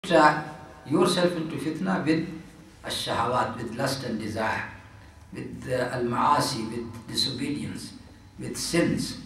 yourself into fitna with ash-shahawat, with lust and desire, with al-ma'asi, with disobedience, with sins.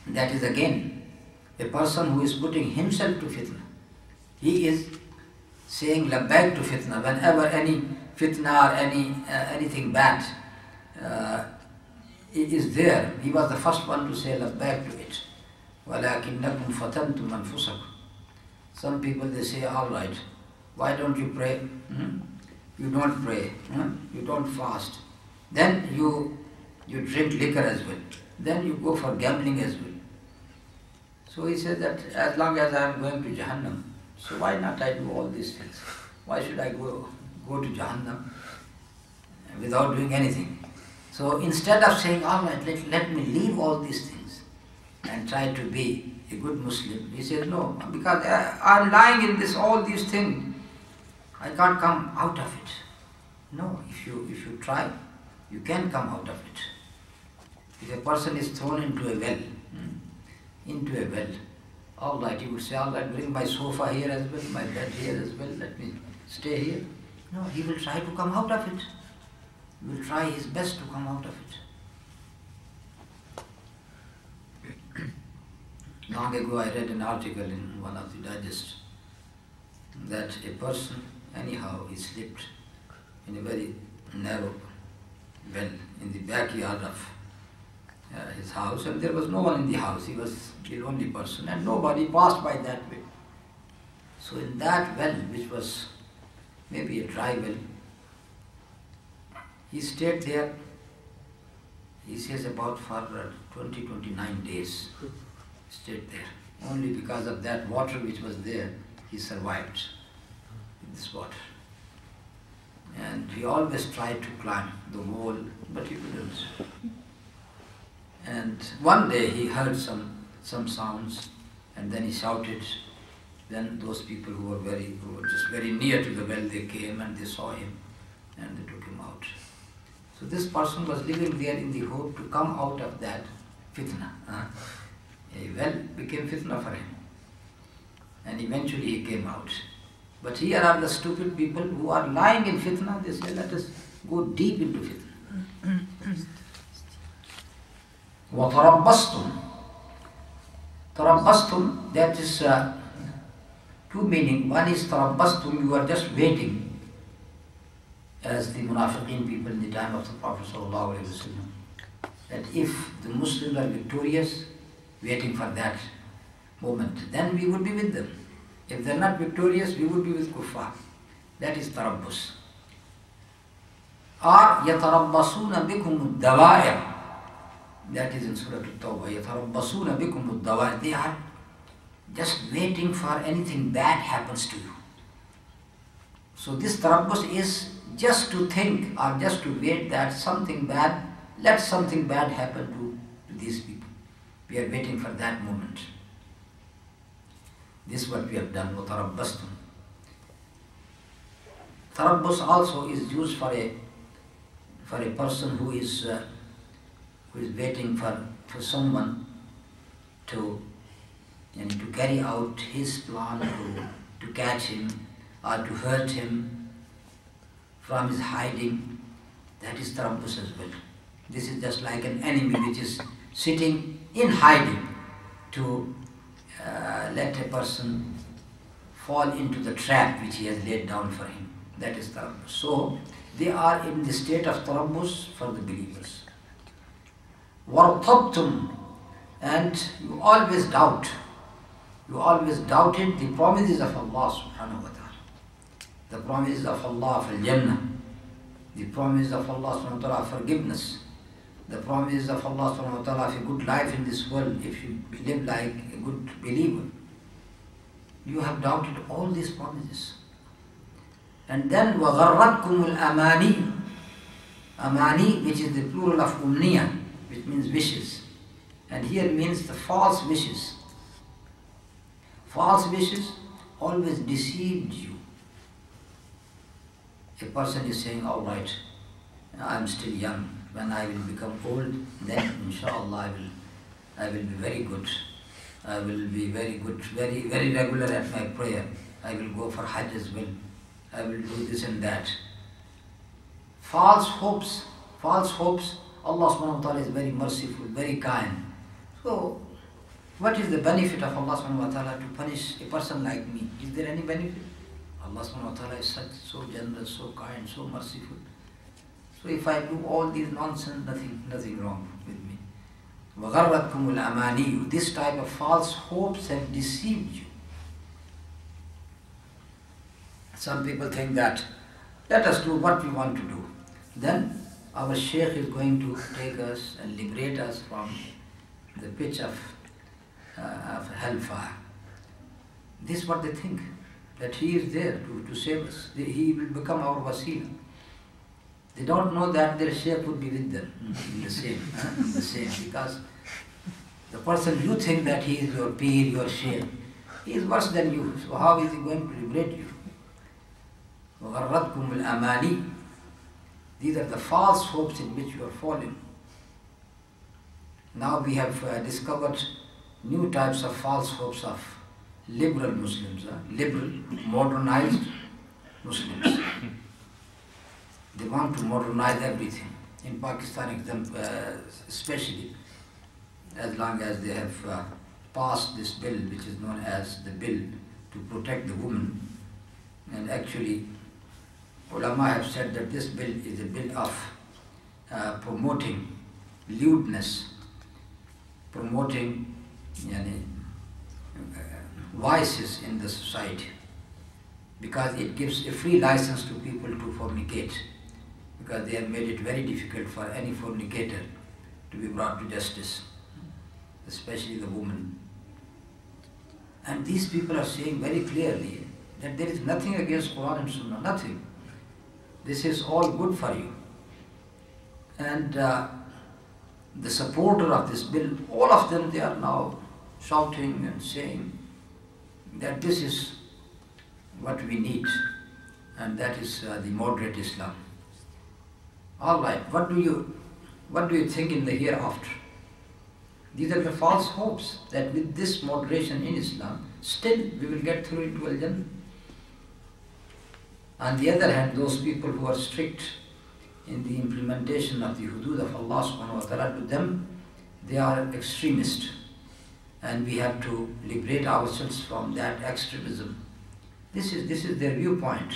That is again a person who is putting himself to fitna. He is saying labbaik to fitna. Whenever any fitna or anything bad is there, he was the first one to say labbaik to it. وَلَكِنَّكُمْ فَتَنْتُمْ أَنفُسَكُمْ. Some people, they say, all right, why don't you pray? You don't pray, you don't fast. Then you drink liquor as well. Then you go for gambling as well. So he said that as long as I am going to Jahannam, so why not I do all these things? Why should I go to Jahannam without doing anything? So instead of saying, all right, let me leave all these things and try to be a good Muslim, he says, no, because I am lying in all these things, I can't come out of it. No, if you try, you can come out of it. If a person is thrown into a well, all right, he would say, all right, bring my sofa here as well, my bed here as well, let me stay here. No, he will try to come out of it. He will try his best to come out of it. Long ago I read an article in one of the digests that a person, anyhow, he slipped in a very narrow well in the backyard of his house, and there was no one in the house. He was the only person and nobody passed by that way. So in that well, which was maybe a dry well, he stayed there, he says, about for 29 days. Stayed there. Only because of that water which was there, he survived in this water. And he always tried to climb the wall, but he couldn't. And one day he heard some sounds, and then he shouted. Then those people who were just very near to the well, they came and they saw him, and they took him out. So this person was living there in the hope to come out of that fitna. A well became fitna for him, and eventually he came out. But here are the stupid people who are lying in fitna. They say, let us go deep into fitna. وَتَرَبَّصْتُمْ. Tarabbastum, that is two meaning. One is tarabbastum, you are just waiting, as the munafiqeen people in the time of the Prophet ﷺ, that if the Muslims are victorious, waiting for that moment, then we would be with them. If they are not victorious, we would be with kuffar. That is tarabbus. Or yatarabbasuna bikum ad-dawa'ir. That is in Surah At-Tawbah. Yatarabbasuna bikum ad-dawa'ir. They are just waiting for anything bad happens to you. So this tarabbus is just to think or just to wait that something bad, let something bad happen to these people. We are waiting for that moment. This is what we have done. وَتَرَبَّسْتُمْ. Tarabbus also is used for a person who is waiting for someone to carry out his plan, to catch him or to hurt him from his hiding. That is tarabbus as well. This is just like an enemy which is sitting in hiding to let a person fall into the trap which he has laid down for him. That is tarabbus. So they are in the state of tarabbus for the believers. وَارْتَبْتُمْ, and you always doubt. You always doubted the promises of Allah subhanahu wa ta'ala. The promises of Allah for Jannah. The promises of Allah subhanahu wa ta'ala for forgiveness. The promises of Allah subhanahu wa ta'ala for a good life in this world if you live like a good believer. You have doubted all these promises. And then وَغَرَّتْكُمُ الْأَمَانِي. Amani, which is the plural of umniya, which means wishes. And here means the false wishes. False wishes always deceived you. A person is saying, all right, I am still young. When I will become old, then inshallah I will be very good. I will be very good, very, very regular at my prayer. I will go for Hajj as well, I will do this and that. False hopes, Allah subhanahu wa ta'ala is very merciful, very kind. So, what is the benefit of Allah subhanahu wa ta'ala to punish a person like me? Is there any benefit? Allah subhanahu wa ta'ala is so generous, so kind, so merciful. So if I do all these nonsense, nothing wrong with me. وَغَرَّتْكُمُ الْأَمَانِيُّ. This type of false hopes have deceived you. Some people think that, let us do what we want to do. Then our Shaykh is going to take us and liberate us from the pitch of hellfire. This is what they think, that he is there to save us. He will become our wasila. They don't know that their Shaykh would be with them in the same, because the person you think that he is your peer, your Shaykh, he is worse than you. So how is he going to liberate you? وَغَرَّتْكُمُ الْأَمَانِي. These are the false hopes in which you are falling. Now we have discovered new types of false hopes of liberal Muslims, liberal, modernized Muslims. They want to modernize everything. In Pakistan, especially, as long as they have passed this bill, which is known as the bill to protect the woman, and actually, ulama have said that this bill is a bill of promoting lewdness, promoting vices in the society, because it gives a free license to people to fornicate, because they have made it very difficult for any fornicator to be brought to justice, especially the woman. And these people are saying very clearly that there is nothing against Quran and Sunnah, nothing. This is all good for you. And the supporter of this bill, all of them, they are now shouting and saying that this is what we need, and that is the moderate Islam. All right, what do you think in the hereafter? These are the false hopes that with this moderation in Islam, still we will get through into Al-Jannah. On the other hand, those people who are strict in the implementation of the hudud of Allah subhanahu wa ta'ala, to them, they are extremists. And we have to liberate ourselves from that extremism. This is their viewpoint.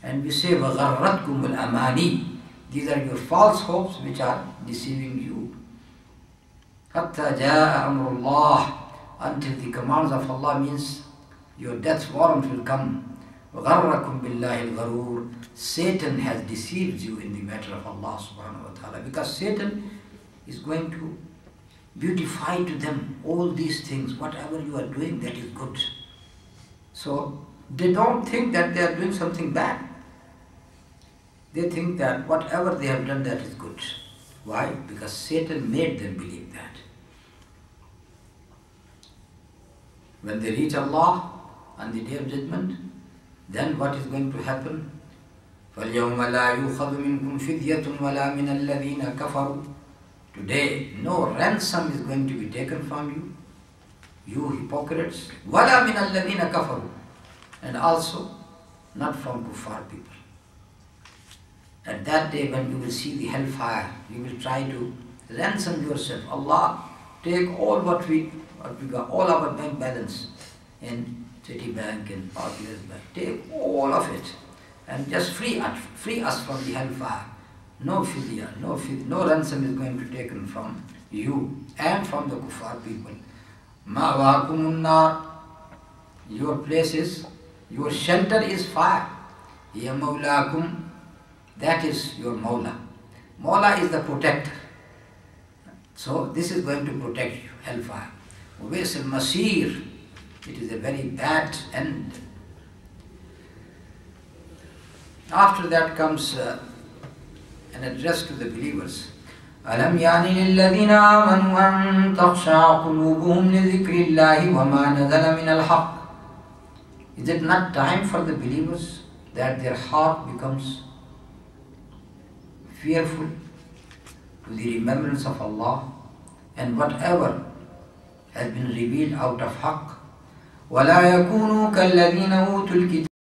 And we say, وَغَرَّتْكُمُ الْأَمَانِي. These are your false hopes which are deceiving you. حَتَّى جَاءَ أَمْرُ اللَّهِ. Until the commands of Allah means your death warrant will come. وَغَرَّكُمْ بِاللَّهِ الْغَرُورِ. Satan has deceived you in the matter of Allah subhanahu wa ta'ala, because Satan is going to beautify to them all these things. Whatever you are doing, that is good. So they don't think that they are doing something bad. They think that whatever they have done, that is good. Why? Because Satan made them believe that. When they reach Allah on the Day of Judgment, then what is going to happen? فَالْيَوْمَ لَا يُؤْخَذُ مِنْكُمْ فِدْيَةٌ وَلَا مِنَ الَّذِينَ كَفَرُوا. Today, no ransom is going to be taken from you, you hypocrites. وَلَا مِنَ الَّذِينَ كَفَرُوا. And also, not from kuffar people. At that day, when you will see the hellfire, you will try to ransom yourself. Allah, take all what we got, all our bank balance in Citibank and Popular's Bank. Take all of it and just free us from the hellfire. No fidya, no ransom is going to be taken from you and from the kuffar people. Ma'wakumun nar. Your place is, your shelter is fire. Ya mawlakum. That is your Mawla. Mawla is the protector. So this is going to protect you, hellfire. Uwais al-Masir. It is a very bad end. After that comes an address to the believers. أَلَمْ يَعْنِ لِلَّذِينَ آمَنُوا أَن تَخْشَعَ قُلُوبُهُمْ لِذِكْرِ اللَّهِ وَمَا نَزَلَ مِنَ الْحَقِّ. Is it not time for the believers that their heart becomes fearful to the remembrance of Allah and whatever has been revealed out of haqq? ولا يكونوا كالذين أوتوا الكتاب